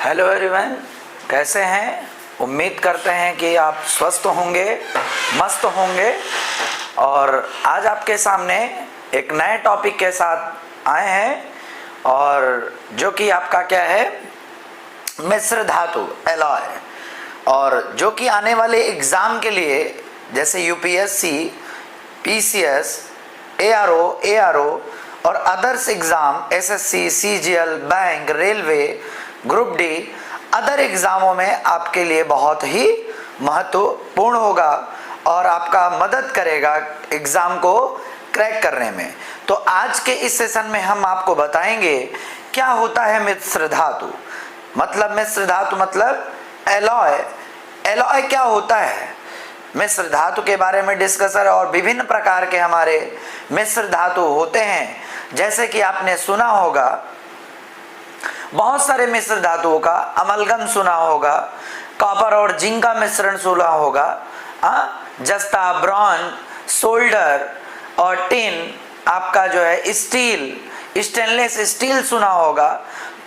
Hello everyone, कैसे हैं? उम्मीद करते हैं कि आप स्वस्थ होंगे, मस्त होंगे। और आज आपके सामने एक नए टॉपिक के साथ आए हैं, और जो कि आपका क्या है, मिश्र धातु, एलॉय। और जो कि आने वाले एग्ज़ाम के लिए, जैसे यूपीएससी, पीसीएस, एआरओ और others exam, SSC, CGL, bank, railway, group D, other एग्ज़ामों में आपके लिए बहुत ही महत्वपूर्ण होगा और आपका मदद करेगा एग्ज़ाम को क्रैक करने में। तो आज के इस सेशन में हम आपको बताएंगे क्या होता है मिश्र धातु। मतलब मिश्र धातु मतलब एलॉय। एलॉय क्या होता है, मिश्र धातु के बारे में डिस्कशन। और विभिन्न प्रकार के हमारे मिश्र धातु होते हैं, जैसे कि आपने सुना होगा बहुत सारे मिश्र धातुओं का अमलगम सुना होगा, कॉपर और जिंक का मिश्रण सुना होगा, जस्ता, ब्रॉन्ज, सोल्डर और टिन, आपका जो है स्टील, स्टेनलेस स्टील सुना होगा,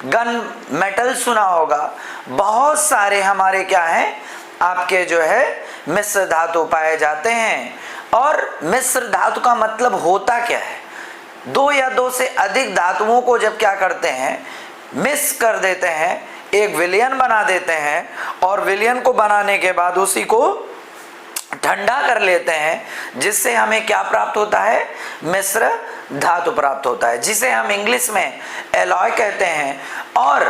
गन मेटल सुना होगा। बहुत सारे हमारे क्या हैं, आपके जो है मिश्र धातु पाए जाते हैं। और मिश्र धातु का मतलब होता क्या है, दो या दो से अधिक धातुओं को जब क्या करते हैं, मिक्स कर देते हैं, एक विलयन बना देते हैं, और विलयन को बनाने के बाद उसी को ठंडा कर लेते हैं, जिससे हमें क्या प्राप्त होता है, मिश्र धातु प्राप्त होता है, जिसे हम इंग्लिश में एलॉय कहते हैं। और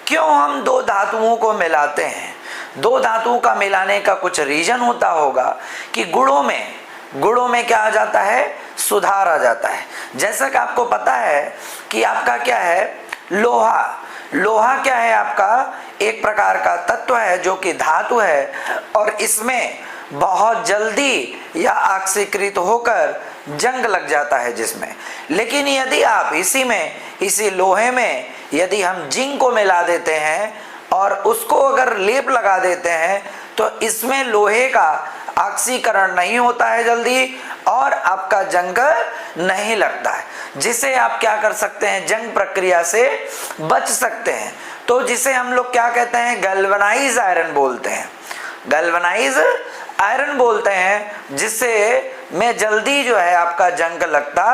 क्यों हम दो धातुओं को मिलाते हैं, दो धातुओं का मिलाने का कुछ रीजन होता होगा कि गुणों में क्या आ जाता है, सुधार आ जाता है। जैसा कि आपको पता है कि आपका क्या है, लोहा क्या है, आपका एक प्रकार का तत्व है जो कि धातु है, और इसमें बहुत जल्दी या ऑक्सीकृत होकर जंग लग जाता है जिसमें। लेकिन यदि आप इसी लोहे में यदि हम जिंक को मिला देते हैं और उसको अगर लेप लगा देते हैं, तो इसमें लोहे का ऑक्सीकरण नहीं होता है जल्दी, और आपका जंग नहीं लगता है, जिसे आप क्या कर सकते हैं, जंग प्रक्रिया से बच सकते हैं। तो जिसे हम लोग क्या कहते हैं, गैल्वेनाइज आयरन बोलते हैं, गैल्वेनाइज आयरन बोलते हैं, जिससे में जल्दी जो है आपका जंग लगता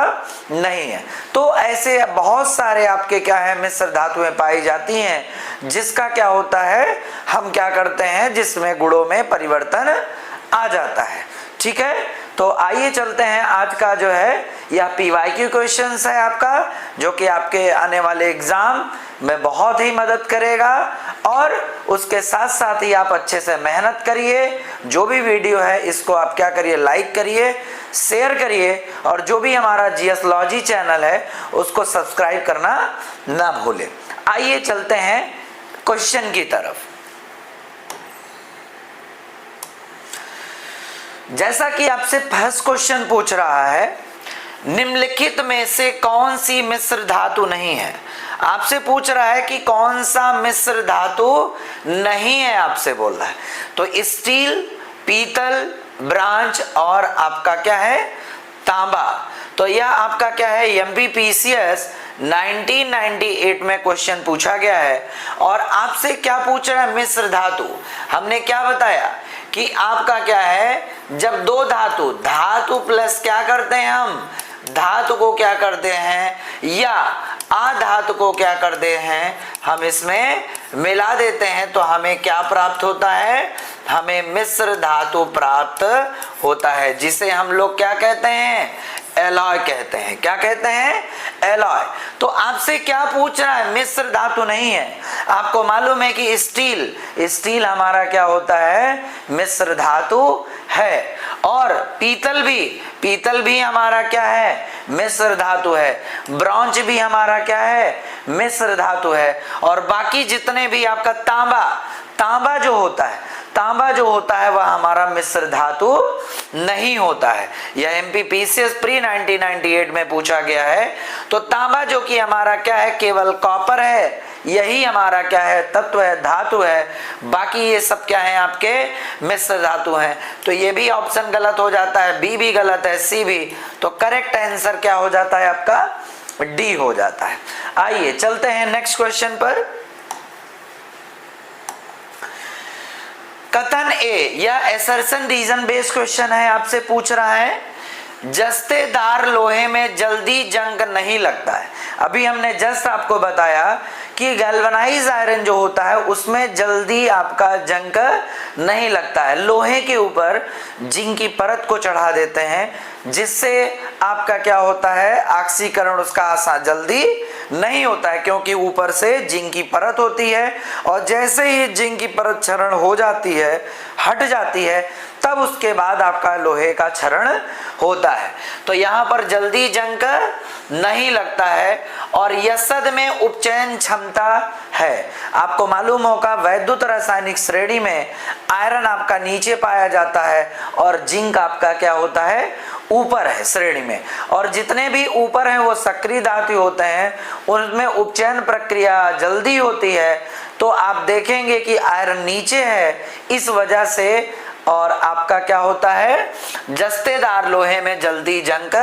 नहीं है। तो ऐसे बहुत सारे आपके क्या है, मिश्र धातुएं पाई जाती हैं, जिसका क्या होता है, हम क्या करते हैं, जिसमें गुणों में परिवर्तन आ जाता है। ठीक है, तो आइए चलते हैं। आज का जो है यह पीवाईक्यू क्वेश्चंस है आपका, जो कि आपके आने वाले एग्जाम में बहुत ही मदद करेगा। और उसके साथ साथ ही आप अच्छे से मेहनत करिए। जो भी वीडियो है इसको आप क्या करिए, लाइक करिए, शेयर करिए, और जो भी हमारा जीएसलॉजी चैनल है उसको सब्सक्राइब करना ना भूलें। आइए चलते हैं क्वेश्चन की तरफ। जैसा कि आपसे फर्स्ट क्वेश्चन पूछ रहा है, निम्नलिखित में से कौन सी मिश्र धातु नहीं है। आपसे पूछ रहा है कि कौन सा मिश्र धातु नहीं है, आपसे बोल रहा है। तो स्टील, पीतल, ब्रांच और आपका क्या है, तांबा। तो यह आपका क्या है, एमपीपीसीएस 1998 में क्वेश्चन पूछा गया है। और आपसे क्या पूछ रहा है, मिश्र धातु। हमने क्या बताया कि आपका क्या है, जब दो धातु प्लस क्या करते हैं, हम धातु को क्या करते हैं, या आधातु को क्या करते हैं, हम इसमें मिला देते हैं, तो हमें क्या प्राप्त होता है, हमें मिश्र धातु प्राप्त होता है, जिसे हम लोग क्या कहते हैं, एलॉय कहते हैं। क्या कहते हैं, एलॉय। तो आपसे क्या पूछ रहा है, मिश्र धातु नहीं है। आपको मालूम है कि स्टील हमारा क्या होता है, मिश्र धातु है। और पीतल भी हमारा क्या है, मिश्र धातु है। ब्रॉन्ज भी हमारा क्या है, मिश्र धातु है। और बाकी जितने भी आपका तांबा जो होता है वह हमारा मिश्र धातु नहीं होता है। यह एमपीपीसीएस प्री 1998 में पूछा गया है। तो तांबा जो कि हमारा क्या है, केवल कॉपर है, यही हमारा क्या है, तत्व है, धातु है। बाकी ये सब क्या है, आपके मिश्र धातु हैं। तो ये भी ऑप्शन गलत हो जाता है, बी भी गलत है, सी भी। तो करेक्ट आंसर क्या हो जाता है, आपका डी हो जाता है। आइए चलते हैं नेक्स्ट क्वेश्चन पर। कथन ए, यह एसर्शन रीजन बेस्ड क्वेश्चन है, आपसे पूछ रहा है जस्तेदार लोहे में जल्दी जंग नहीं लगता है। अभी हमने जस्ट आपको बताया कि गैल्वनाइज आयरन जो होता है उसमें जल्दी आपका जंग नहीं लगता है। लोहे के ऊपर जिंक की परत को चढ़ा देते हैं जिससे आपका क्या होता है, ऑक्सीकरण उसका आसान जल्दी नहीं होता है, क्योंकि ऊपर से जिंक की परत होती है और जैसे ही जिंक की परत क्षरण हो जाती है, हट जाती है, तब उसके बाद आपका लोहे का क्षरण होता है। तो यहाँ पर जल्दी जंग नहीं लगता है और यसद में उपचयन क्षमता है। आपको मालूम होगा वैद्युत रासायनिक श्रेणी में आयरन आपका नीचे पाया जाता है और जिंक आपका क्या होता है, ऊपर है श्रेणी में, और जितने भी ऊपर हैं वो सक्रिय धातु होते हैं, उनमें उपचयन प्रक्रिया जल्दी होती है। तो आप देखेंगे कि आयरन नीचे है इस वजह से, और आपका क्या होता है, जस्तेदार लोहे में जल्दी जंग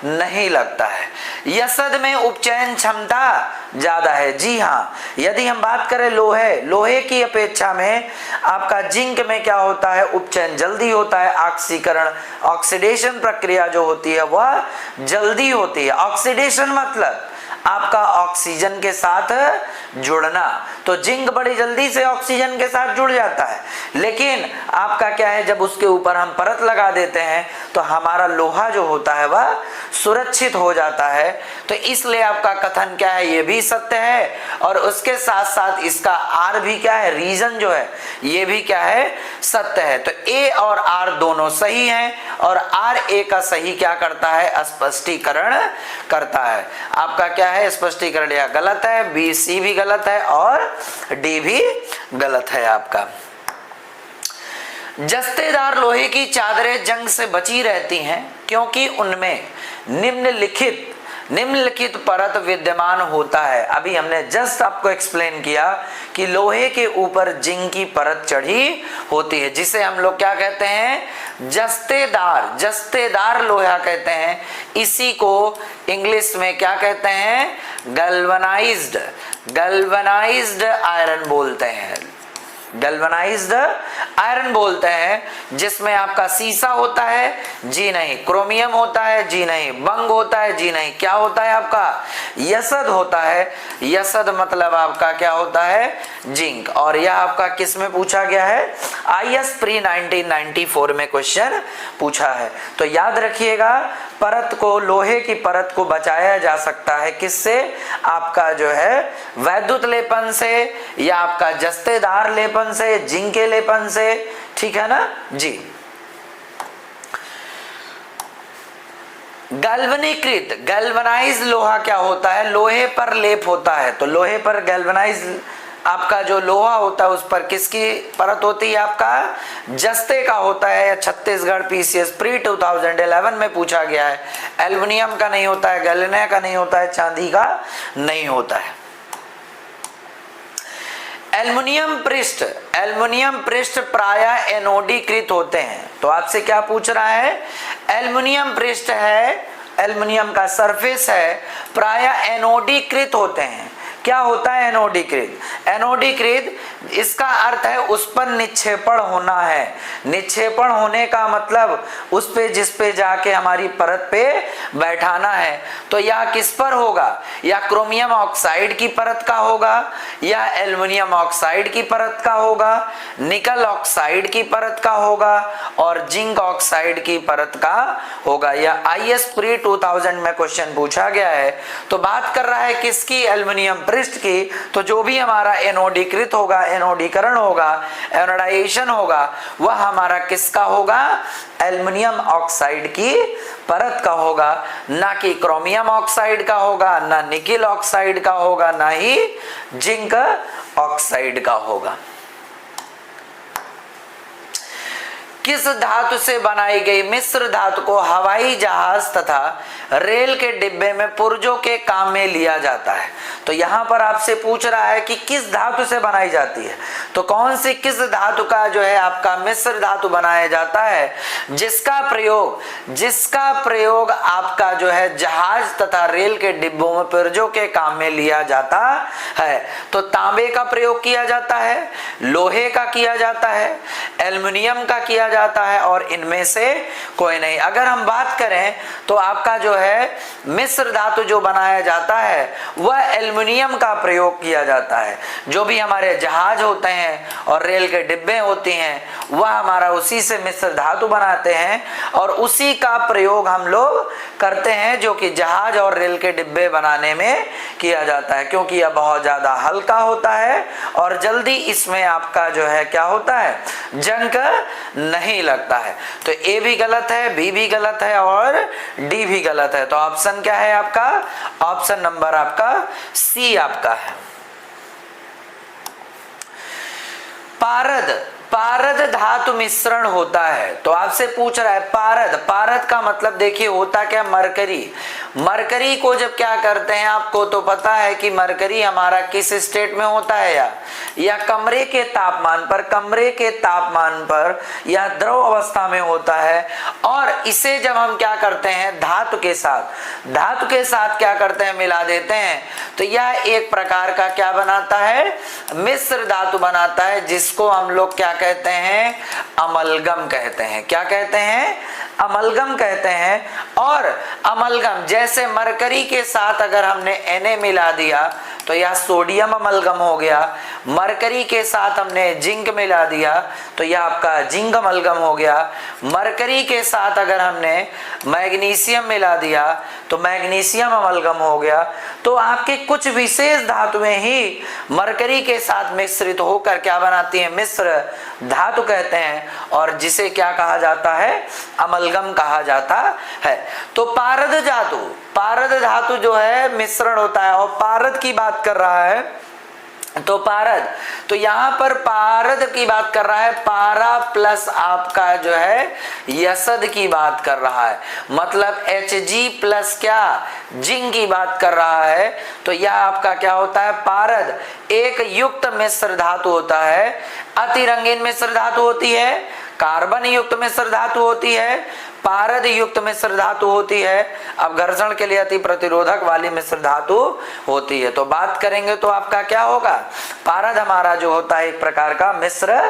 नहीं लगता है। यसद में उपचयन क्षमता ज्यादा है। जी हाँ, यदि हम बात करें लोहे की अपेक्षा में आपका जिंक में क्या होता है, उपचयन जल्दी होता है, ऑक्सीकरण ऑक्सीडेशन प्रक्रिया जो होती है वह जल्दी होती है। ऑक्सीडेशन मतलब आपका ऑक्सीजन के साथ जुड़ना, तो जिंक बड़ी जल्दी से ऑक्सीजन के साथ जुड़ जाता है, लेकिन आपका क्या है, जब उसके ऊपर हम परत लगा देते हैं तो हमारा लोहा जो होता है वह सुरक्षित हो जाता है। तो इसलिए आपका कथन क्या है, ये भी सत्य है, और उसके साथ साथ इसका आर भी क्या है, रीजन जो है ये भी क्या है, सत्य है। तो ए और आर दोनों सही हैं और आर ए का सही क्या करता है, स्पष्टीकरण करता है। आपका क्या है, स्पष्टीकरण या गलत है, बी सी भी गलत है और डी भी गलत है आपका। जस्तेदार लोहे की चादरें जंग से बची रहती हैं क्योंकि उनमें निम्नलिखित परत विद्यमान होता है। अभी हमने जस्ट आपको एक्सप्लेन किया कि लोहे के ऊपर जिंक की परत चढ़ी होती है जिसे हम लोग क्या कहते हैं, जस्तेदार लोहा कहते हैं। इसी को इंग्लिश में क्या कहते हैं, गैल्वनाइज्ड आयरन बोलते हैं, गैल्वनाइज्ड आयरन बोलते हैं, जिसमें आपका सीसा होता है, जी नहीं, क्रोमियम होता है, जी नहीं, बंग होता है, जी नहीं, क्या होता है आपका, यसद होता है। यसद मतलब आपका क्या होता है, जिंक। और यह आपका किस में पूछा गया है, IS प्री 1994 में क्वेश्चन पूछा है। तो याद रखिएगा, परत को, लोहे की परत को बचाया जा सकता है किससे, आपका जो है वैद्युत लेपन से या आपका जस्तेदार लेपन से, जिंक के लेपन से, ठीक है ना जी। गैल्वनाइज लोहा क्या होता है, लोहे पर लेप होता है। तो लोहे पर गैल्वनाइज आपका जो लोहा होता है उस पर किसकी परत होती है, आपका जस्ते का होता है। छत्तीसगढ़ PCS प्री 2011 में पूछा गया है। एल्युमिनियम का नहीं होता है, गैलेनिया का नहीं होता है, चांदी का नहीं होता है। एल्युमिनियम पृष्ठ प्रायः एनोडीकृत होते हैं। तो आपसे क्या पूछ रहा है, एल्युमिनियम पृष्ठ है, एल्युमिनियम का सरफेस है, प्रायः एनोडीकृत होते हैं। क्या होता है एनोडीकृत, एनोडीकृत इसका अर्थ है उस पर निक्षेपण होना है। निक्षेपण होने का मतलब उस पे, जिस पे जाके हमारी परत पे बैठाना है। तो यह किस पर होगा, या क्रोमियम ऑक्साइड की परत का होगा, या एल्युमिनियम ऑक्साइड की परत का होगा, निकल ऑक्साइड की परत का होगा और जिंक ऑक्साइड की परत का होगा। यह IS प्री 2000 में क्वेश्चन पूछा गया है। तो बात कर रहा है किसकी, एल्युमिनियम पृष्ठ की। तो जो भी हमारा एनोडीकृत होगा, एनोडीकरण होगा, एनोडाइजेशन होगा, वह हमारा किसका होगा, एल्युमिनियम ऑक्साइड की परत का होगा, ना कि क्रोमियम ऑक्साइड का होगा, ना निकिल ऑक्साइड का होगा, ना ही जिंक ऑक्साइड का होगा। किस धातु से बनाई गई मिश्र धातु को हवाई जहाज तथा रेल के डिब्बे में पुर्जों के काम में लिया जाता है। तो यहाँ पर आपसे पूछ रहा है कि किस धातु से बनाई जाती है, तो कौन सी किस धातु का जो है आपका मिश्र धातु बनाया जाता है जिसका प्रयोग आपका जो है जहाज तथा रेल के डिब्बों में पुर्जों के काम में लिया जाता है। तो तांबे का प्रयोग किया जाता है, लोहे का किया जाता है, एल्युमिनियम का किया जाता है और इनमें से कोई नहीं। अगर हम बात करें तो आपका जो है मिश्र धातु जो बनाया जाता है वह एल्युमिनियम का प्रयोग किया जाता है। जो भी हमारे जहाज होते हैं और रेल के डिब्बे होती हैं वह हमारा उसी से मिश्र धातु बनाते हैं और उसी का प्रयोग हम लोग करते हैं जो कि जहाज और रेल के डिब्बे बनाने में किया जाता है, क्योंकि यह बहुत ज्यादा हल्का होता है और जल्दी इसमें आपका जो है क्या होता है, जंग नहीं लगता है। तो ए भी गलत है, बी भी गलत है और डी भी गलत है। तो ऑप्शन क्या है आपका, ऑप्शन नंबर आपका सी आपका है। पारद धातु मिश्रण होता है। तो आपसे पूछ रहा है पारद का मतलब देखिए होता क्या, मरकरी को जब क्या करते हैं, आपको तो पता है कि मरकरी हमारा किस स्टेट में होता है या कमरे के तापमान पर या द्रव अवस्था में होता है। और इसे जब हम क्या करते हैं धातु के साथ क्या करते हैं, मिला देते हैं, तो यह एक प्रकार का क्या बनाता है, मिश्र धातु बनाता है, जिसको हम लोग क्या कहते हैं, अमलगम कहते हैं। क्या कहते हैं, अमलगम कहते हैं। और अमलगम जैसे मरकरी के साथ अगर हमने Na मिला दिया तो यह सोडियम अमलगम हो गया, मरकरी के साथ हमने जिंक मिला दिया तो यह आपका जिंक अमलगम हो गया, मरकरी के साथ अगर हमने मैग्नीशियम मिला दिया तो मैग्नीशियम अमलगम हो गया। तो आपके कुछ विशेष धातुएं ही मरकरी के साथ मिश्रित होकर क्या बनाती हैं, मिश्र धातु कहते हैं और जिसे क्या कहा जाता है, अमलगम कहा जाता है। तो पारद धातु जो है मिश्रण होता है। और पारद की बात कर रहा है तो यहाँ पर पारद की बात कर रहा है, पारा प्लस आपका जो है यसद की बात कर रहा है, मतलब Hg प्लस क्या जिंक की बात कर रहा है। तो यह आपका क्या होता है, पारद एक युक्त मिश्र धातु होता है, अति रंगीन मिश्र धातु होती है, कार्बन युक्त मिश्र धातु होती है, पारद युक्त मिश्र धातु होती है, अब घर्षण के लिए अति प्रतिरोधक वाली मिश्र धातु होती है। तो बात करेंगे तो आपका क्या होगा, पारद हमारा जो होता है एक प्रकार का मिश्र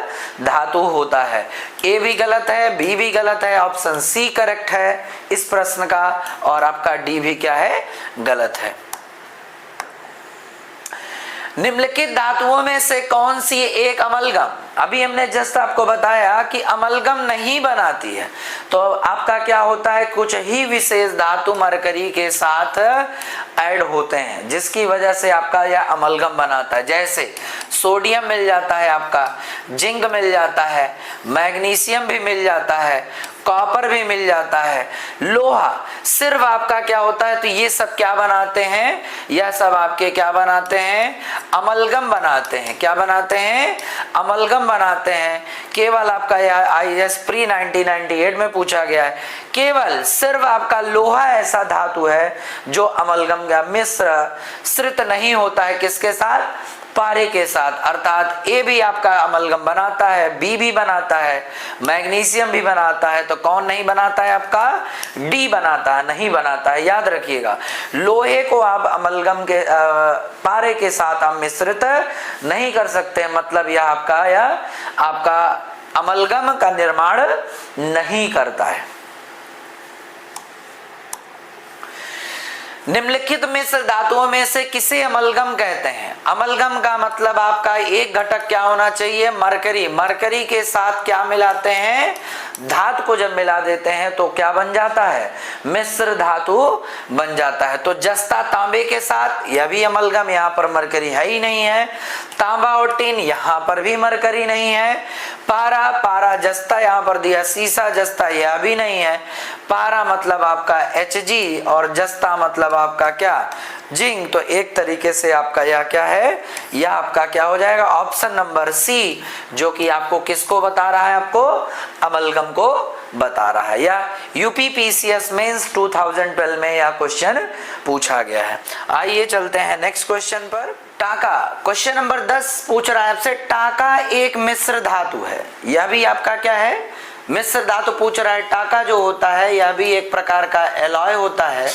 धातु होता है। ए भी गलत है, बी भी गलत है, ऑप्शन सी करेक्ट है इस प्रश्न का, और आपका डी भी क्या है, गलत है। निम्नलिखित धातुओं में से कौन सी एक अमलगम, अभी हमने जस्ट आपको बताया कि अमलगम नहीं बनाती है, तो आपका क्या होता है, कुछ ही विशेष धातु मरकरी के साथ ऐड होते हैं जिसकी वजह से आपका यह अमलगम बनाता है। जैसे सोडियम मिल जाता है, आपका जिंक मिल जाता है, मैग्नीशियम भी मिल जाता है, कॉपर भी मिल जाता है, लोहा सिर्फ आपका क्या होता है, तो ये सब क्या बनाते हैं, यह सब आपके क्या बनाते हैं, अमलगम बनाते हैं। क्या बनाते हैं, अमलगम बनाते हैं। केवल आपका यह IAS प्री 1998 में पूछा गया है, केवल सिर्फ आपका लोहा ऐसा धातु है जो अमलगम का मिश्रित नहीं होता है, किसके साथ, पारे के साथ। अर्थात ए भी आपका अमलगम बनाता है, बी भी बनाता है, मैग्नीशियम भी बनाता है, तो कौन नहीं बनाता है, आपका डी बनाता है, नहीं बनाता है। याद रखिएगा, लोहे को आप अमलगम के पारे के साथ आप मिश्रित नहीं कर सकते, मतलब यह आपका अमलगम का निर्माण नहीं करता है। निम्नलिखित मिश्र धातुओं में से किसे अमलगम कहते हैं। अमलगम का मतलब आपका एक घटक क्या होना चाहिए, मरकरी के साथ क्या मिलाते हैं, धातु को जब मिला देते हैं तो क्या बन जाता है, मिश्र धातु बन जाता है। तो जस्ता तांबे के साथ, यह भी अमलगम, यहाँ पर मरकरी है ही नहीं है। तांबा और टिन, यहां पर भी मरकरी नहीं है। पारा, पारा जस्ता यहां पर दिया, सीसा जस्ता यह भी नहीं है। पारा मतलब आपका Hg और जस्ता मतलब आपका क्या, जिंक। तो एक तरीके से आपका यह क्या है, यह आपका क्या हो जाएगा, ऑप्शन नंबर सी, जो कि आपको किसको बता रहा है, आपको अमलगम को बता रहा है। या यूपीपीसीएस मेंस 2012 में यह क्वेश्चन पूछा गया है। आइए चलते हैं नेक्स्ट क्वेश्चन पर। टाका, क्वेश्चन नंबर 10 पूछ रहा है आपसे, टाका एक मिश्र धातु है। यह भी आपका क्या है, मिश्र धातु पूछ रहा है। टाका जो होता है यह भी एक प्रकार का एलॉय होता है,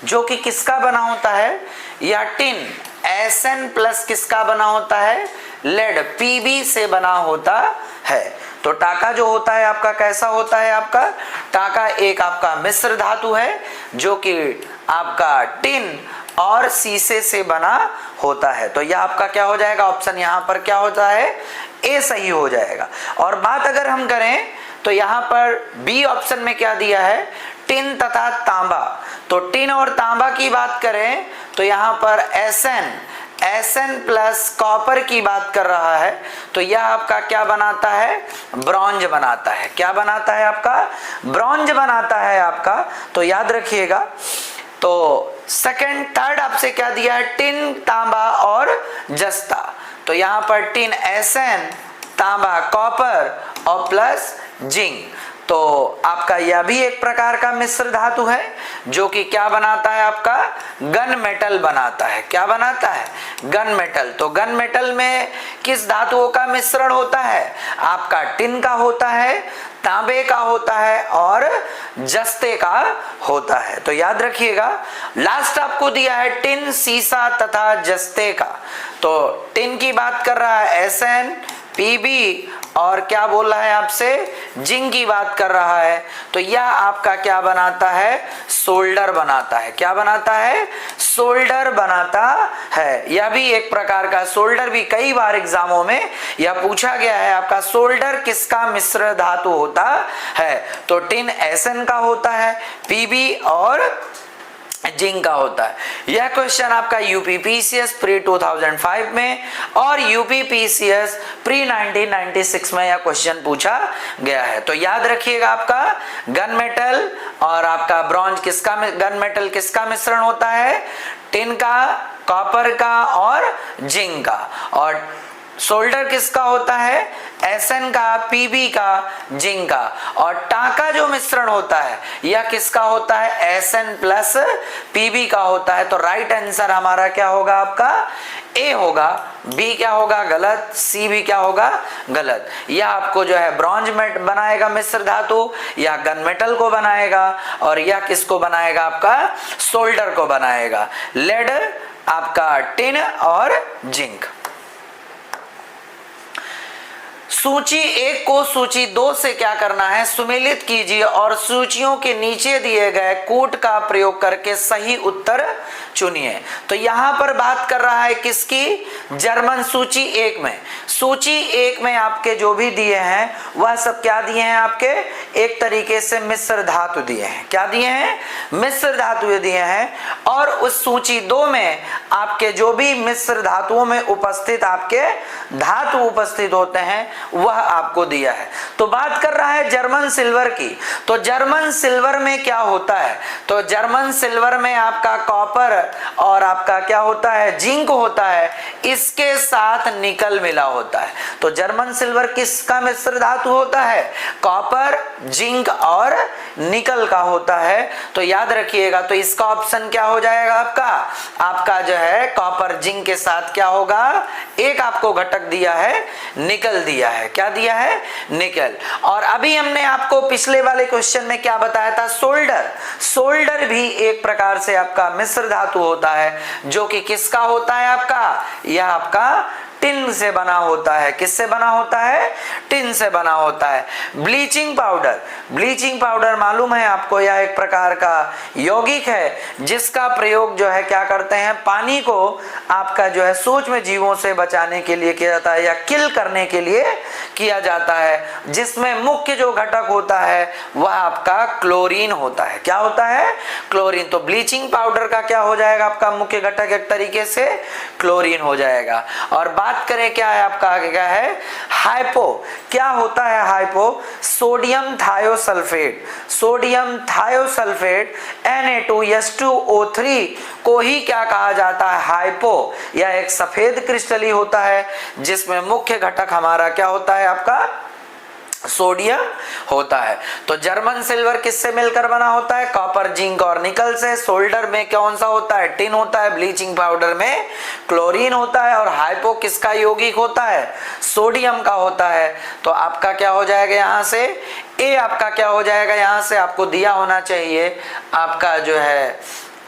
जो कि किसका बना होता है, या टिन Sn प्लस किसका बना होता है, लेड Pb से बना होता है। तो टाका जो होता है आपका कैसा होता है, आपका टाका एक आपका मिश्र धातु है, जो कि आपका टिन और शीशे से बना होता है। तो यह आपका क्या हो जाएगा, ऑप्शन यहाँ पर क्या होता है, ए सही हो जाएगा। और बात अगर हम करें तो यहाँ पर बी ऑप्शन में क्या दिया है, टिन तथा तांबा। तो टिन और तांबा की बात करें तो यहाँ पर Sn प्लस कॉपर की बात कर रहा है। तो यह आपका क्या बनाता है, ब्रॉन्ज बनाता है। क्या बनाता है, आपका ब्रॉन्ज बनाता है आपका। तो याद रखिएगा। तो सेकंड थर्ड आपसे क्या दिया है, टिन, तांबा और जस्ता। तो यहाँ पर टिन Sn, तांबा कॉपर और प्लस जिंक। तो आपका यह भी एक प्रकार का मिश्र धातु है, जो कि क्या बनाता है, आपका गन मेटल बनाता है। क्या बनाता है, गन मेटल। तो गन मेटल में किस धातुओं का मिश्रण होता है, आपका टिन का होता है, तांबे का होता है और जस्ते का होता है। तो याद रखिएगा। लास्ट आपको दिया है टिन, सीसा तथा जस्ते का। तो टिन की बात कर रहा है Sn, Pb और क्या बोल रहा है आपसे, जिंक की बात कर रहा है। तो यह आपका क्या बनाता है, सोल्डर बनाता है। क्या बनाता है, सोल्डर बनाता है। यह भी एक प्रकार का सोल्डर भी कई बार एग्जामों में यह पूछा गया है, आपका सोल्डर किसका मिश्र धातु होता है। तो टिन Sn का होता है, Pb और जिंक का होता है। यह क्वेश्चन आपका यूपीपीसीएस प्री 2005 में और यूपीपीसीएस प्री 1996 में यह क्वेश्चन पूछा गया है। तो याद रखिएगा, आपका गन मेटल और आपका ब्रॉन्ज किसका, गन मेटल किसका मिश्रण होता है, टिन का, कॉपर का और जिंक का। और सोल्डर किसका होता है, Sn का, Pb का, जिंक का। और टाका जो मिश्रण होता है यह किसका होता है, Sn प्लस Pb का होता है। तो राइट आंसर हमारा क्या होगा, आपका ए होगा। बी क्या होगा, गलत। सी भी क्या होगा, गलत। यह आपको जो है ब्रॉन्ज मेट बनाएगा मिश्र धातु, या गन मेटल को बनाएगा, और यह किसको बनाएगा, आपका सोल्डर को बनाएगा। लेड आपका टिन और जिंक। सूची 1 को सूची 2 से क्या करना है, सुमेलित कीजिए और सूचियों के नीचे दिए गए कूट का प्रयोग करके सही उत्तर चुनिए। तो यहां पर बात कर रहा है किसकी, जर्मन सूची 1 में। सूची 1 में आपके जो भी दिए हैं वह सब क्या दिए हैं, आपके एक तरीके से मिश्र धातु दिए हैं। क्या दिए हैं, मिश्र धातु दिए हैं। और उस सूची 2 में आपके जो भी मिश्र धातुओं में उपस्थित आपके धातु उपस्थित होते हैं वह आपको दिया है। तो बात कर रहा है जर्मन सिल्वर की। तो जर्मन सिल्वर में क्या होता है, तो जर्मन सिल्वर में आपका कॉपर और आपका क्या होता है, जिंक होता है, इसके साथ निकल मिला होता है। तो जर्मन सिल्वर किसका मिश्र धातु होता है, कॉपर, जिंक और निकल का होता है। तो याद रखिएगा। तो इसका ऑप्शन क्या हो जाएगा, आपका जो है कॉपर जिंक के साथ क्या होगा, एक आपको घटक दिया है, निकल दिया है। क्या दिया है, निकल। और अभी हमने आपको पिछले वाले क्वेश्चन में क्या बताया था, सोल्डर। सोल्डर भी एक प्रकार से आपका मिश्र धातु होता है, जो कि किसका होता है, आपका यह आपका टिन से बना होता है। किससे बना होता है, टिन से बना होता है। ब्लीचिंग पाउडर, ब्लीचिंग पाउडर मालूम है आपको, यह एक प्रकार का यौगिक है जिसका प्रयोग जो है क्या करते हैं, पानी को आपका जो है सूक्ष्म जीवों से बचाने के लिए किया जाता है या किल करने के लिए किया जाता है, जिसमें मुख्य जो घटक होता है वह आपका क्लोरीन होता है। क्या होता है, क्लोरीन। तो ब्लीचिंग पाउडर का क्या हो जाएगा, आपका मुख्य घटक एक तरीके से क्लोरीन हो जाएगा। और बात बात करें क्या है आपका आगे क्या है, हाइपो। क्या होता है hypo, sodium thiosulphate, sodium thiosulphate Na2H2O3 को ही क्या कहा जाता है, हाइपो। यह एक सफेद क्रिस्टली होता है जिसमें मुख्य घटक हमारा क्या होता है, आपका सोडियम होता है। तो जर्मन सिल्वर किससे मिलकर बना होता है, कॉपर, जिंक और निकल से। सोल्डर में कौन सा होता है, टिन होता है। ब्लीचिंग पाउडर में क्लोरीन होता है। और हाइपो किसका यौगिक होता है, सोडियम का होता है। तो आपका क्या हो जाएगा यहां से, ए आपका क्या हो जाएगा, यहां से आपको दिया होना चाहिए आपका जो है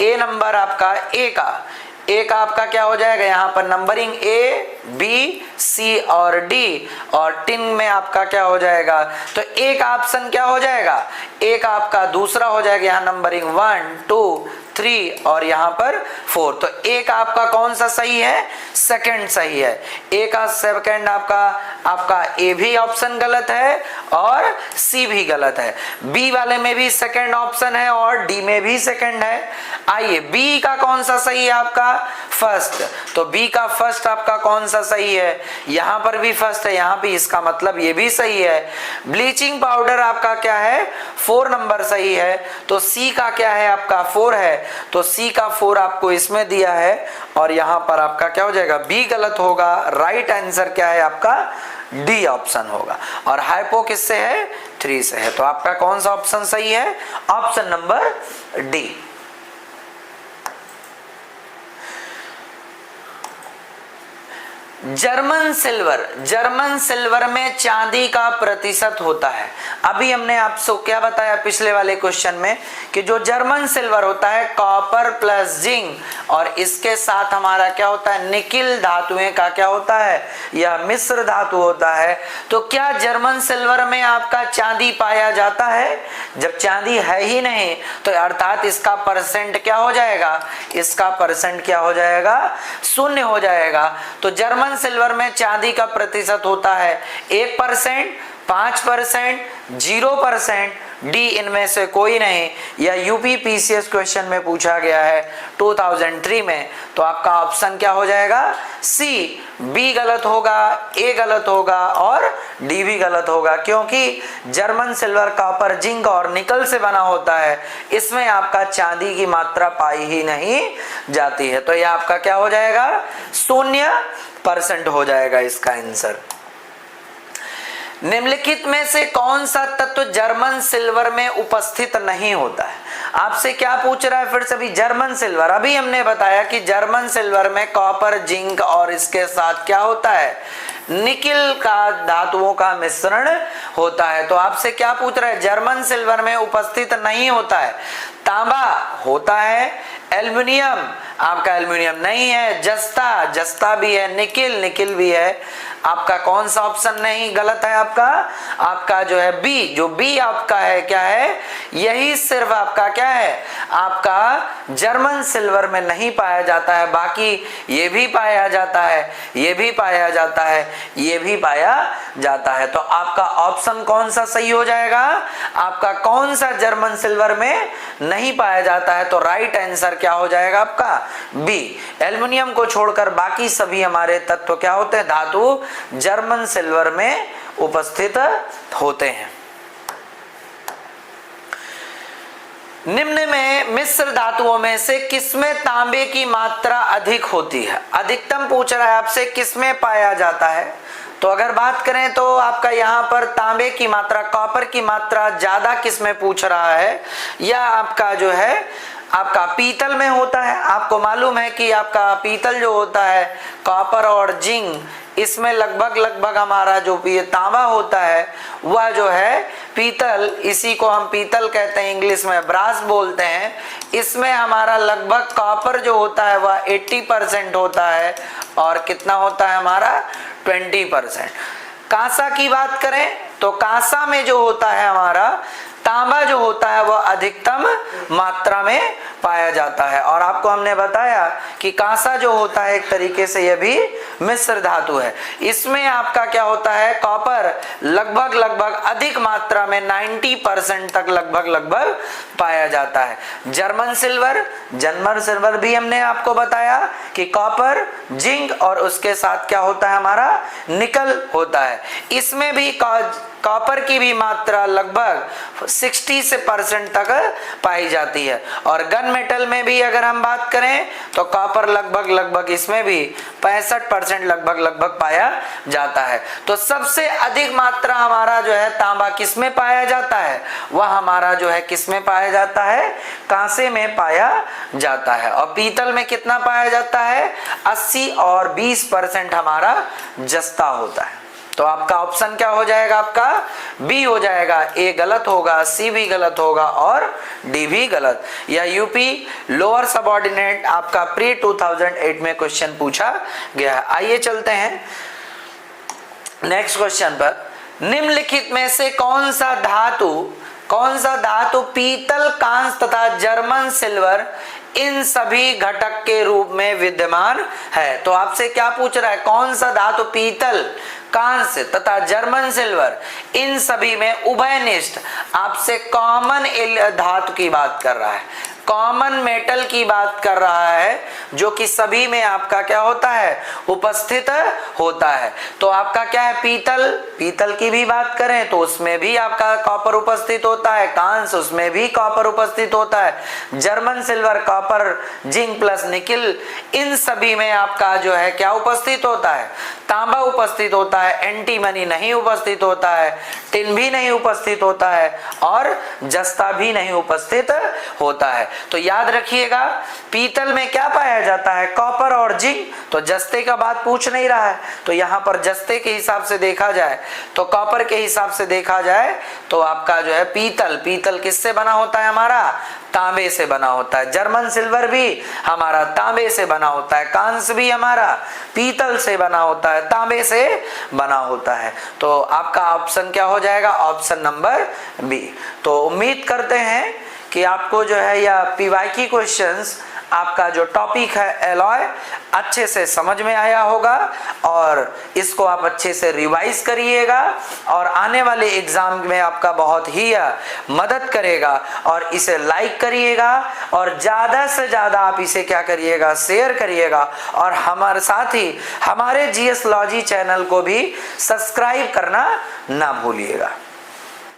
ए नंबर, आपका ए का आपका क्या हो जाएगा, यहाँ पर नंबरिंग ए बी सी और डी, और टिन में आपका क्या हो जाएगा, तो ए का ऑप्शन क्या हो जाएगा, ए का आपका दूसरा हो जाएगा, यहाँ नंबरिंग 1 2 3 और यहाँ पर 4। तो ए का आपका कौन सा सही है, सेकंड सही है। ए का सेकंड आपका ए भी ऑप्शन गलत है और सी भी गलत है। बी वाले में भी सेकंड ऑप्शन है और डी में भी सेकंड है। आइए बी का कौन सा सही है, आपका फर्स्ट। तो बी का फर्स्ट आपका कौन सा सही है, यहाँ पर भी फर्स्ट है, यहाँ भी, इसका मतलब ये भी सही है। ब्लीचिंग पाउडर आपका क्या है, 4 नंबर सही है। तो सी का क्या है, आपका 4 है। तो सी का 4 आपको इसमें दिया है और यहाँ पर आपका क्या हो जाएगा, बी गलत होगा। राइट आंसर क्या है आपका, डी ऑप्शन होगा। और हाइपो किससे है, 3 से है। तो आपका कौन सा ऑप्शन सही है, option number D. German silver में चांदी का प्रतिशत होता है। अभी हमने आपसे क्या बताया पिछले वाले क्वेश्चन में कि जो जर्मन सिल्वर होता है कॉपर प्लस जिंक और इसके साथ हमारा क्या होता है, निकिल धातुएं का क्या होता है, यह मिश्र धातु होता है। तो क्या जर्मन सिल्वर में आपका चांदी पाया जाता है, जब चांदी है ही नहीं तो अर्थात इसका परसेंट क्या हो जाएगा, इसका परसेंट क्या हो जाएगा, 0 हो जाएगा। तो जर्मन सिल्वर में चांदी का प्रतिशत होता है 1%, 5%, 0%, डी इनमें से कोई नहीं। यह यूपी पीसीएस क्वेश्चन में पूछा गया है 2003 में। तो आपका ऑप्शन क्या हो जाएगा, सी। बी गलत होगा, ए गलत होगा और डी भी गलत होगा, क्योंकि जर्मन सिल्वर कॉपर जिंक और निकल से बना होता है, इसमें आपका चांदी की मात्रा पाई ही नहीं जाती है। तो यह आपका क्या हो जाएगा, 0% हो जाएगा इसका आंसर। निम्नलिखित में से कौन सा तत्व जर्मन सिल्वर में उपस्थित नहीं होता है। आपसे क्या पूछ रहा है फिर से, भी जर्मन सिल्वर, अभी हमने बताया कि जर्मन सिल्वर में कॉपर जिंक और इसके साथ क्या होता है, निकिल का धातुओं का मिश्रण होता है। तो आपसे क्या पूछ रहा है, जर्मन सिल्वर में उपस्थित नहीं होता है। तांबा होता है, एल्युमिनियम आपका एल्युमिनियम नहीं है, जस्ता भी है, निकिल भी है। आपका कौन सा ऑप्शन नहीं गलत है, आपका जो है बी, जो बी आपका है क्या है, यही सिर्फ आपका क्या है, आपका जर्मन सिल्वर में नहीं पाया जाता है, बाकी ये भी पाया जाता है, ये भी पाया जाता है, ये भी पाया जाता है। तो आपका ऑप्शन कौन सा सही हो जाएगा, आपका कौन सा जर्मन सिल्वर में नहीं पाया जाता है। तो राइट आंसर क्या हो जाएगा आपका, बी। एल्युमिनियम को छोड़कर बाकी सभी हमारे तत्व क्या होते हैं, धातु जर्मन सिल्वर में उपस्थित होते हैं। निम्न में मिश्र धातुओं में से किसमें तांबे की मात्रा अधिक होती है, अधिकतम पूछ रहा है आपसे, किसमें पाया जाता है। तो अगर बात करें तो आपका यहाँ पर तांबे की मात्रा, कॉपर की मात्रा ज्यादा किसमें पूछ रहा है, या आपका जो है आपका पीतल में होता है। आपको मालूम है कि आपका पीतल जो होता है, कॉपर और जिंक, इसमें लगभग हमारा जो ये तांबा होता है वह जो है पीतल, इसी को हम पीतल कहते हैं, इंग्लिश में ब्रास बोलते हैं। इसमें हमारा लगभग कॉपर जो होता है वह 80% होता है और कितना होता है हमारा 20%। कांसा की बात करें तो कांसा में जो होता है हमारा तांबा जो होता है वह अधिकतम मात्रा में पाया जाता है। और आपको हमने बताया कि कांसा जो होता है एक तरीके से यह भी मिश्र धातु है। इसमें आपका क्या होता है, कॉपर लगभग अधिक मात्रा में 90% तक लगभग पाया जाता है। जर्मन सिल्वर भी हमने आपको बताया कि कॉपर, जिंक और उसके साथ क्या होता है हमारा निकल होता है। इसमें भी कॉपर की भी मात्रा लगभग 60% तक पाई जाती है। और गन मेटल में भी अगर हम बात करें तो कॉपर लगभग इसमें भी 65% लगभग पाया जाता है। तो सबसे अधिक मात्रा हमारा जो है तांबा किस में पाया जाता है, वह हमारा जो है किस में पाया जाता है, कांसे में पाया जाता है। और पीतल में कितना पाया जाता है, 80 और 20% हमारा जस्ता होता है। तो आपका ऑप्शन क्या हो जाएगा, आपका बी हो जाएगा। ए गलत होगा, सी भी गलत होगा और डी भी गलत। या यूपी लोअर सबऑर्डिनेट आपका प्री 2008 में क्वेश्चन पूछा गया है। आइए चलते हैं नेक्स्ट क्वेश्चन पर। निम्नलिखित में से कौन सा धातु पीतल, कांस तथा जर्मन सिल्वर इन सभी घटक के रूप में विद्यमान है। तो आपसे क्या पूछ रहा है, कौन सा धातु पीतल, कांस्य तथा जर्मन सिल्वर इन सभी में उभयनिष्ठ आपसे कॉमन धातु की बात कर रहा है, कॉमन मेटल की बात कर रहा है, जो कि सभी में आपका क्या होता है, उपस्थित होता है। तो आपका क्या है, पीतल की भी बात करें तो उसमें भी आपका कॉपर उपस्थित होता है, कांस उसमें भी कॉपर उपस्थित होता है, German silver copper, zinc plus nickel इन सभी में आपका जो है क्या उपस्थित होता है, तांबा उपस्थित होता है, एंटीमनी नहीं उपस्थित होता है, टिन भी नहीं उपस्थित होता है और जस्ता भी नहीं उपस्थित होता है। तो याद रखिएगा पीतल में क्या पाया जाता है, कॉपर और जिंक। तो जस्ते का बात पूछ नहीं रहा है, तो यहाँ पर जस्ते के हिसाब से देखा जाए तो कॉपर के हिसाब से देखा जाए तो आपका जो है पीतल किससे बना होता है, हमारा तांबे से बना होता है। जर्मन सिल्वर भी हमारा तांबे से बना होता है, कांस भी हमारा पीतल से बना होता है, तांबे से बना होता है। तो आपका ऑप्शन क्या हो जाएगा, ऑप्शन नंबर बी। तो उम्मीद करते हैं कि आपको जो है यह पीवाईक्यू क्वेश्चंस आपका जो टॉपिक है एलॉय अच्छे से समझ में आया होगा और इसको आप अच्छे से रिवाइज करिएगा और आने वाले एग्जाम में आपका बहुत ही मदद करेगा। और इसे लाइक करिएगा और ज़्यादा से ज़्यादा आप इसे क्या करिएगा, शेयर करिएगा। और हमारे साथ ही हमारे जीएस लॉजी चैनल को भी सब्सक्राइब करना ना भूलिएगा।